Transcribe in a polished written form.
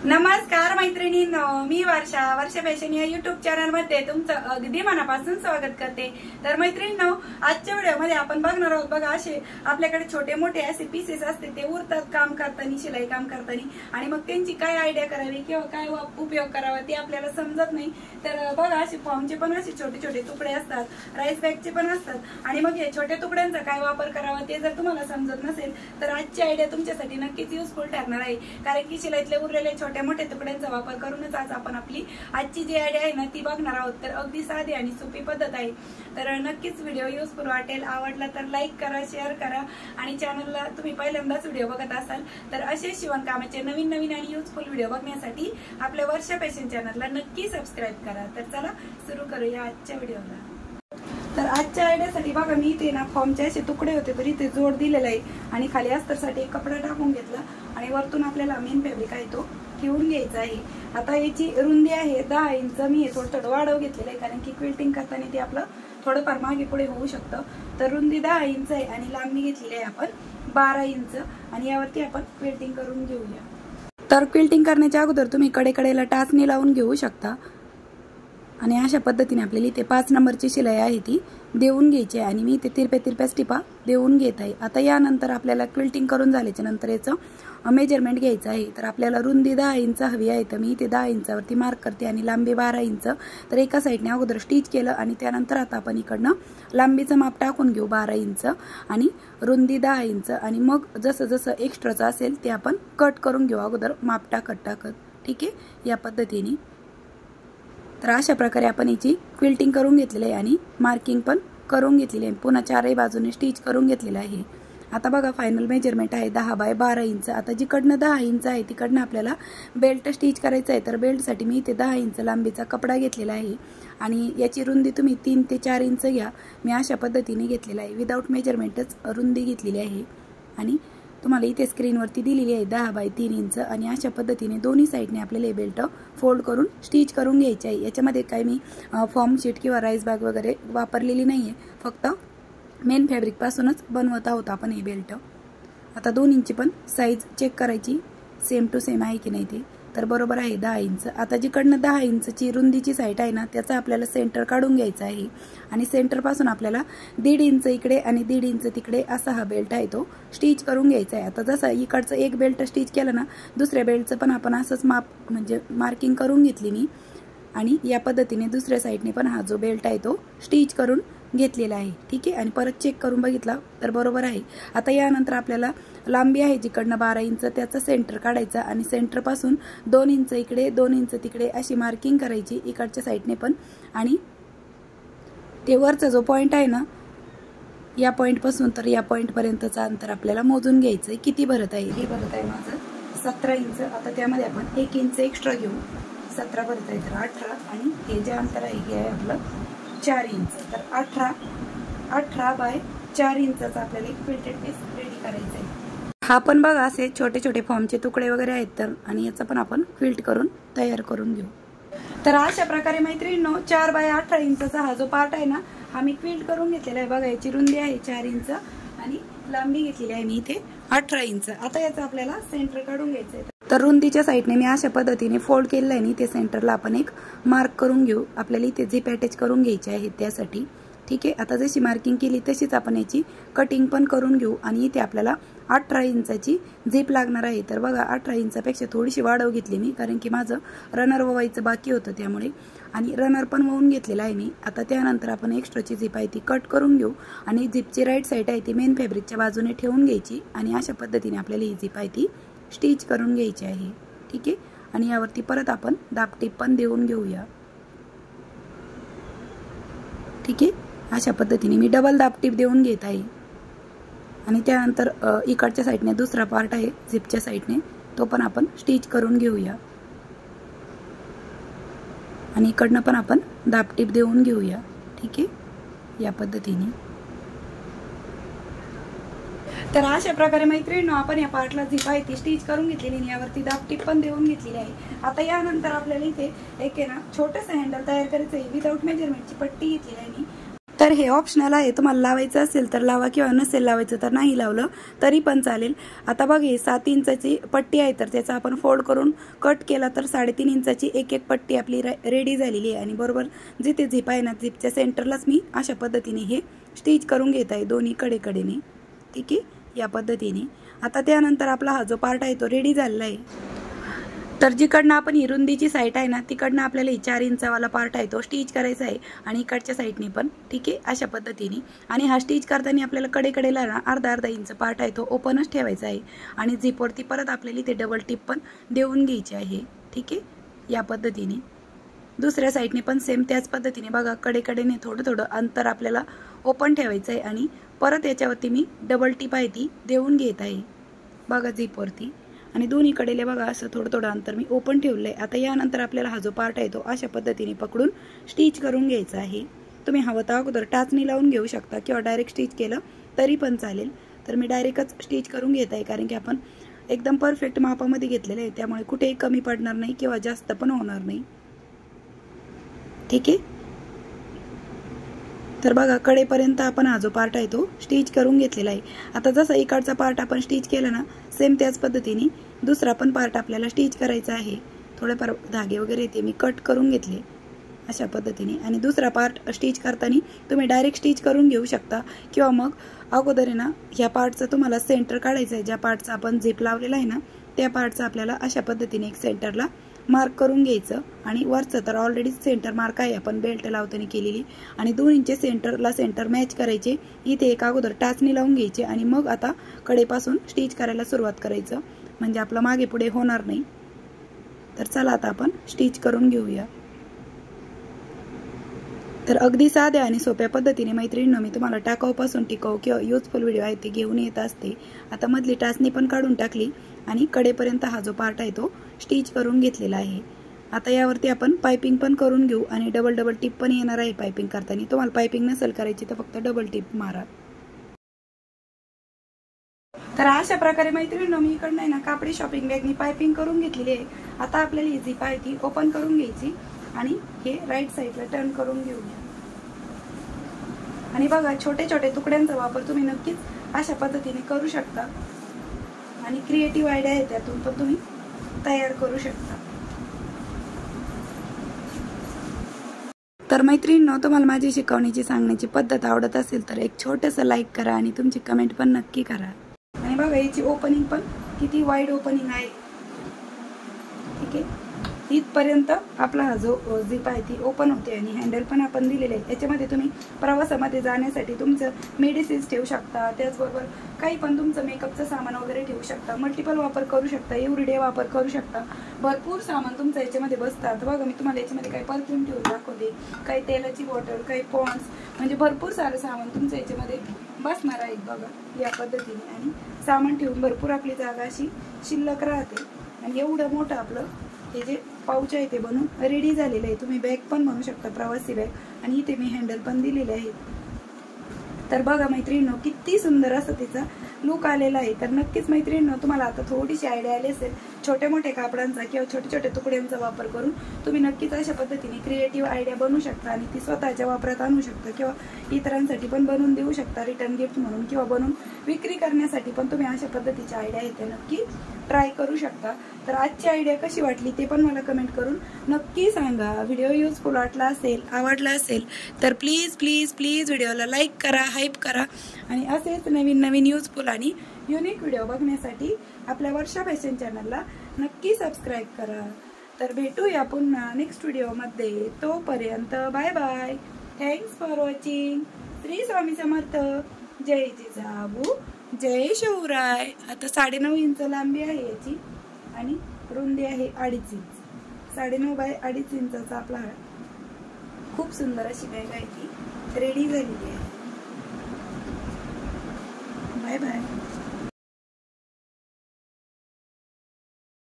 नमस्कार मैत्रिणींनो, मी वर्षा फॅशन या युट्यूब चॅनल मध्ये तुमचं अगदी मनापासून स्वागत करते। तर मैत्रिणींनो, आजच्या व्हिडिओमध्ये आपण बघणार आहोत बघा, असे आपल्याकडे छोटे मोठे असे पीसेस असते, ते उरतात काम करताना, शिलाई काम करताना, आणि मग त्यांची काय आयडिया करावी किंवा काय उपयोग करावा ते आपल्याला समजत नाही। तर बघा, असे फॉर्मचे पण असे छोटे छोटे तुकडे असतात, राईस बॅगचे पण असतात, आणि मग हे छोट्या तुकड्यांचा काय वापर करावा ते जर तुम्हाला समजत नसेल तर आजची आयडिया तुमच्यासाठी नक्कीच युजफुल ठरणार आहे। कारण की शिलाईतले उरलेले छोट्या मोठ्या तुकड्यांचा वापर करूनच आज आपण आपली आजची जी आयडिया आहे ना ती बघणार आहोत। तर अगदी साधी आणि सोपी पद्धत आहे, तर नक्कीच व्हिडिओ युजफुल वाटेल। आवडला तर लाईक करा, शेअर करा, आणि चॅनलला तुम्ही पहिल्यांदाच व्हिडिओ बघत असाल तर असे शिवणकामाचे नवीन नवीन आणि युजफुल व्हिडिओ बघण्यासाठी आपल्या वर्षा फॅशन चॅनलला नक्की सबस्क्राईब करा। तर चला सुरू करूया आजच्या व्हिडिओला। तर आजच्या आयडियासाठी बघा, मी इथे ना फॉर्मचे असे तुकडे होते तर इथे जोड दिलेला आहे, आणि खाली अस्तरसाठी एक कपडा टाकून घेतला, आणि वरतून आपल्याला मेन फॅब्रिक आहे तो ठेवून घ्यायचा आहे। आता याची रुंदी आहे 10 इंच, मी हे थोडं वाढव घेतलेलं आहे कारण की क्विल्टिंग करताना ते आपलं थोडंफार मागे पुढे होऊ शकतं। तर रुंदी 10 इंच आहे आणि लांबी घेतलेली आहे आपण 12 इंच, आणि यावरती आपण क्विल्टिंग करून घेऊया। तर क्विल्टिंग करण्याच्या अगोदर तुम्ही कडेकडेला टाचणी लावून घेऊ शकता, आणि अशा पद्धतीने आपल्याला इथे 5 नंबरची शिलाई आहे ती देऊन घ्यायची आहे, आणि मी इथे तिरप्या टिपा देऊन घेत आहे। आता यानंतर आपल्याला क्विल्टिंग करून झाल्याच्या नंतर याचं मेजरमेंट घ्यायचं आहे। तर आपल्याला रुंदी 10 इंच हवी आहे, तर मी इथे 10 इंचावरती मार्क करते, आणि लांबी 12 इंच। तर एका साईडने अगोदर स्टिच केलं, आणि त्यानंतर आता आपण इकडनं लांबीचं माप टाकून घेऊ 12 इंच आणि रुंदी 10 इंच, आणि मग जसं जसं एक्स्ट्राचं असेल ते आपण कट करून घेऊ अगोदर माप टाकत। ठीक आहे, या पद्धतीने। तर अशा प्रकारे आपण याची क्विल्टिंग करून घेतलेली आहे आणि मार्किंग पण करून घेतलेली आहे, पुन्हा चारही बाजूने स्टिच करून घेतलेलं आहे। आता बघा, फायनल मेजरमेंट आहे 10 बाय 12 इंच। आता जिकडनं 10 इंच आहे तिकडनं आपल्याला बेल्ट स्टिच करायचं आहे, तर बेल्टसाठी मी इथे 10 इंच लांबीचा कपडा घेतलेला आहे, आणि याची रुंदी तुम्ही 3 ते 4 इंच घ्या। मी अशा पद्धतीने घेतलेला आहे, विदाऊट मेजरमेंटच रुंदी घेतलेली आहे, आणि तुम्हाला इथे स्क्रीनवरती दिलेली आहे 10 बाय 3 इंच। आणि अशा पद्धतीने दोन्ही साईडने आपल्याला हे बेल्ट फोल्ड करून स्टिच करून घ्यायचे आहे। याच्यामध्ये काही मी फॉर्म शीट किंवा राईस बॅग वगैरे वापरलेली नाही आहे, फक्त मेन फॅब्रिक पासूनच बनवत आहोत आपण हे बेल्ट। आता दोन्हींची पण साईज चेक करायची, सेम टू सेम आहे की नाही ते, तर बरोबर आहे 10 इंच। आता जिकडनं 10 इंचची रुंदीची साईड आहे ना त्याचा आपल्याला सेंटर काढून घ्यायचा आहे, आणि सेंटर पासून आपल्याला 1.5 इंच इकडे आणि 1.5 इंच तिकडे असा हा बेल्ट आहे तो स्टिच करून घ्यायचा आहे। आता जसं इकडचं एक बेल्ट स्टिच केलं ना, दुसऱ्या बेल्टचं पण आपण असंच माप म्हणजे मार्किंग करून घेतली मी, आणि या पद्धतीने दुसऱ्या साईडने पण हा जो बेल्ट आहे तो स्टिच करून घेतलेला आहे। ठीक आहे, आणि परत चेक करून बघितला तर बरोबर आहे। आता यानंतर आपल्याला लांबी आहे जिकडनं 12 इंच त्याचा सेंटर काढायचा, आणि सेंटर पासून 2 इंच इकडे 2 इंच तिकडे अशी मार्किंग करायची इकडच्या साईडने पण, आणि ते वरचा जो पॉइंट आहे ना या पॉइंट पासून तर या पॉइंट पर्यंतचं अंतर आपल्याला मोजून घ्यायचं आहे। किती भरत आहे? हे भरत आहे माझं 17 इंच। आता त्यामध्ये आपण 1 इंच एक्स्ट्रा घेऊ, 17 भरत आहे तर 18, आणि हे जे अंतर आहे हे आहे आपलं 4 इंच। तर 18 बाय 4 इंचाचा आपल्याला एक क्विल्टेड पीस रेडी करायचा आहे। हा पण बघा, असे छोटे छोटे फॉर्मचे तुकडे वगैरे आहेत, तर आणि याचा पण आपण क्विल्ट करून तयार करून घेऊ। तर अशा प्रकारे मैत्रिणींनो, 4 बाय 18 इंचाचा हा जो पार्ट आहे ना हा मी क्विल्ट करून घेतलेला आहे। बघा, याची रुंदी आहे 4 इंच आणि लांबी घेतलेली आहे मी इथे 18 इंच। आता याचा आपल्याला सेंटर काढून घ्यायचं आहे। तर रुंदीच्या साईडने मी अशा पद्धतीने फोल्ड केलेलं आहे, आणि ते सेंटरला आपण एक मार्क करून घेऊ। आपल्याला इथे झिप अटॅच करून घ्यायची आहे त्यासाठी। ठीक आहे, आता जशी मार्किंग केली तशीच आपण याची कटिंग पण करून घेऊ, आणि इथे आपल्याला 18 इंचाची झिप लागणार आहे। तर बघा, 18 इंचापेक्षा थोडीशी वाढव घेतली मी, कारण की माझं रनर ववायचं बाकी होतं त्यामुळे, आणि रनर पण वळून घेतलेला आहे मी। आता त्यानंतर आपण एक्स्ट्राची झिप आहे ती कट करून घेऊ, आणि झिपची राईट साईड आहे ती मेन फॅब्रिकच्या बाजूने ठेवून घ्यायची, आणि अशा पद्धतीने आपल्याला ही झिप आहे ती स्टिच करून घ्यायची आहे। ठीक आहे, आणि यावरती परत आपण दाबटीप पण देऊन घेऊया। ठीक आहे, अशा पद्धतीने मी डबल दाबटीप देऊन घेत आहे, आणि त्यानंतर इकडच्या साईडने दुसरा पार्ट आहे झिपच्या साईडने तो पण आपण स्टिच करून घेऊया, आणि इकडनं पण आपण दाबटीप देऊन घेऊया। ठीक आहे, या पद्धतीने। तर अशा प्रकारे मैत्रिणींनो, आपण या पार्टला झिप आहे ती स्टिच करून घेतलेली, आणि यावरती दाबटीप पण देऊन घेतलेली आहे। आता यानंतर आपल्याला इथे एक आहे ना छोटंसं हँडल तयार करायचं आहे। विदाऊट मेजरमेंटची पट्टी घेतलेली आहे मी, तर हे ऑप्शनल आहे, तुम्हाला लावायचं असेल तर लावा किंवा नसेल लावायचं तर नाही लावलं तरी पण चालेल। आता बघ ही 7 इंचाची पट्टी आहे, तर त्याचा आपण फोल्ड करून कट केला तर 3.5 इंचाची एक एक पट्टी आपली रेडी झालेली आहे। आणि बरोबर जिथे झिप आहे ना झिपच्या सेंटरलाच मी अशा पद्धतीने हे स्टिच करून घेत आहे दोन्ही कडेने, ठीक आहे, या पद्धतीने। आता त्यानंतर आपला हा जो पार्ट आहे तो रेडी झालेला आहे। तर जिकडनं आपण ही रुंदीची साईड आहे ना तिकडनं आपल्याला 4 इंचावाला पार्ट आहे तो स्टिच करायचा आहे आणि इकडच्या साईडने पण, ठीक आहे, अशा पद्धतीने। आणि हा स्टिच करताना आपल्याला कडेला ना अर्धा इंच पार्ट आहे तो ओपनच ठेवायचा आहे आणि झिपवरती परत आपल्याला ते डबल टिप पण देऊन घ्यायची आहे, ठीक आहे, या पद्धतीने। दुसऱ्या साईडने पण सेम त्याच पद्धतीने बघा कडेने थोडं अंतर आपल्याला ओपन ठेवायचं आहे आणि परत याच्यावरती मी डबल टिप आहे ती देऊन घेत आहे बघा झिपवरती। आणि दोन्ही कडेले बघा असं थोडं अंतर मी ओपन ठेवलंय। आता यानंतर आपल्याला हा जो पार्ट आहे तो अशा पद्धतीने पकडून स्टिच करून घ्यायचा आहे। तुम्ही हवं तर अगोदर टाचणी लावून घेऊ शकता किंवा डायरेक्ट स्टिच केलं तरी पण चालेल। तर मी डायरेक्टच स्टिच करून घेत आहे कारण की आपण एकदम परफेक्ट मापामध्ये घेतलेले आहे, त्यामुळे कुठेही कमी पडणार नाही किंवा जास्त पण होणार नाही, ठीक आहे। तर बघा कडेपर्यंत आपण हा जो पार्ट आहे तो स्टिच करून घेतलेला आहे। आता जसं इकडचा पार्ट आपण स्टिच केला ना सेम त्याच पद्धतीने दुसरा पण पार्ट आपल्याला स्टिच करायचा आहे। थोडेफार धागे वगैरे ते मी कट करून घेतले अशा पद्धतीने। आणि दुसरा पार्ट स्टिच करताना तुम्ही डायरेक्ट स्टिच करून घेऊ शकता किंवा मग अगोदर आहे ना ह्या पार्टचं तुम्हाला सेंटर काढायचं आहे, ज्या पार्टचा आपण झिप लावलेला आहे ना त्या पार्टचा आपल्याला अशा पद्धतीने एक सेंटरला मार्क करून घ्यायचं। आणि वरचं तर ऑलरेडी सेंटर मार्क आहे आपण बेल्ट लावताना केलेली, आणि 2 इंच सेंटरला सेंटर मॅच करायचे। इथे एक अगोदर टाचणी लावून घ्यायची आणि मग आता कडेपासून स्टिच करायला सुरुवात करायचं, म्हणजे आपलं मागे पुढे होणार नाही। तर चला आता आपण स्टिच करून घेऊया। तर अगदी साध्या आणि सोप्या पद्धतीने मैत्रिणींनो मी तुम्हाला टाकाऊपासून टिकाऊ किंवा युजफुल व्हिडिओ आहे ते घेऊन येत असते। आता मधली टाचणी पण काढून टाकली आणि कडेपर्यंत हा जो पार्ट आहे तो स्टिच करून घेतलेला आहे। आता यावरती आपण पाइपिंग पण करून घेऊ आणि डबल टिप पण येणार आहे पाइपिंग करताना। तुम्हाला पाइपिंग नसेल करायची तर फक्त डबल टिप मारा। तर अशा प्रकारे मैत्रिणींनो मी इकडनं ना कापडी शॉपिंग बॅगनी पाइपिंग करून घेतलेली आहे। आता आपल्याला ही झिप आहे ती ओपन करून घ्यायची आणि हे राईट साईडला टर्न करून घेऊया। आणि बघा छोटे तुकड्यांचा वापर तुम्ही नक्कीच अशा पद्धतीने करू शकता आणि क्रिएटिव्ह आयडिया आहे त्यातून पण तुम्ही तयार करू शकता। तर मैत्रिणींनो तुम्हाला माझी शिकवण्याची सांगण्याची पद्धत आवडत असेल तर एक छोटंसं लाईक करा आणि तुमची कमेंट पण नक्की करा। आणि बघा याची ओपनिंग पण किती वाईड ओपनिंग आहे, ठीक आहे, इथपर्यंत आपला हा जो झिप आहे ती ओपन होते आणि हँडल पण आपण दिलेले आहे। याच्यामध्ये तुम्ही प्रवासामध्ये जाण्यासाठी तुमचं मेडिसिन्स ठेवू शकता, त्याचबरोबर काही पण तुमचं मेकअपचं सामान वगैरे ठेवू शकता, मल्टिपल वापर करू शकता, एव्हरीडे वापर करू शकता, भरपूर सामान तुमचं याच्यामध्ये बसतात। बघा मी तुम्हाला याच्यामध्ये काही परफ्यूम ठेवून दाखवते, काही तेलाची बॉटल, काही पॉन्ड्स, म्हणजे भरपूर सारं सामान तुमचं याच्यामध्ये बसणार आहे बघा या पद्धतीने। आणि सामान ठेवून भरपूर आपली जागा अशी शिल्लक राहते। आणि एवढं मोठं आपलं हे जे पाऊच आहे ते बनून रेडी झालेलं आहे। तुम्ही बॅग पण म्हणू शकता, प्रवासी बॅग, आणि इथे मी हँडल पण दिलेले आहे। तर बघा मैत्रिणींनो किती सुंदर असं तिचा लुक आलेला आहे। तर नक्कीच मैत्रिणींनो तुम्हाला आता थोडीशी आयडिया आली असेल छोटे मोठे कापडांचा किंवा छोटे तुकड्यांचा वापर करून तुम्ही नक्कीच अशा पद्धतीने क्रिएटिव्ह आयडिया बनवू शकता आणि ती स्वतःच्या वापरात आणू शकता किंवा इतरांसाठी पण बनवून देऊ शकता रिटर्न गिफ्ट म्हणून किंवा बनवून विक्री करण्यासाठी पण तुम्ही अशा पद्धतीच्या आयडिया आहेत त्या नक्की ट्राय करू शकता। तर आजची आयडिया कशी वाटली ते पण मला कमेंट करून नक्की सांगा। व्हिडिओ युजफुल वाटला असेल, आवडला असेल तर प्लीज व्हिडिओला लाईक करा, हाईप करा आणि असेच नवीन युजफुल आणि युनिक व्हिडिओ बघण्यासाठी आपल्या वर्षा फॅशन चॅनलला नक्की सबस्क्राईब करा। तर भेटूया पुन्हा नेक्स्ट व्हिडिओमध्ये, तोपर्यंत bye bye, thanks for watching. Shri Swami Samarth, जय जिजाऊ, जय शिवराय। आता 9.5 इंच लांबी आहे याची आणि रुंदी आहे 2.5 इंच, 9.5 बाय 2.5 इंचाचा आपला खूप सुंदर अशी बॅग आहे ती रेडी झालेली आहे। Bye bye.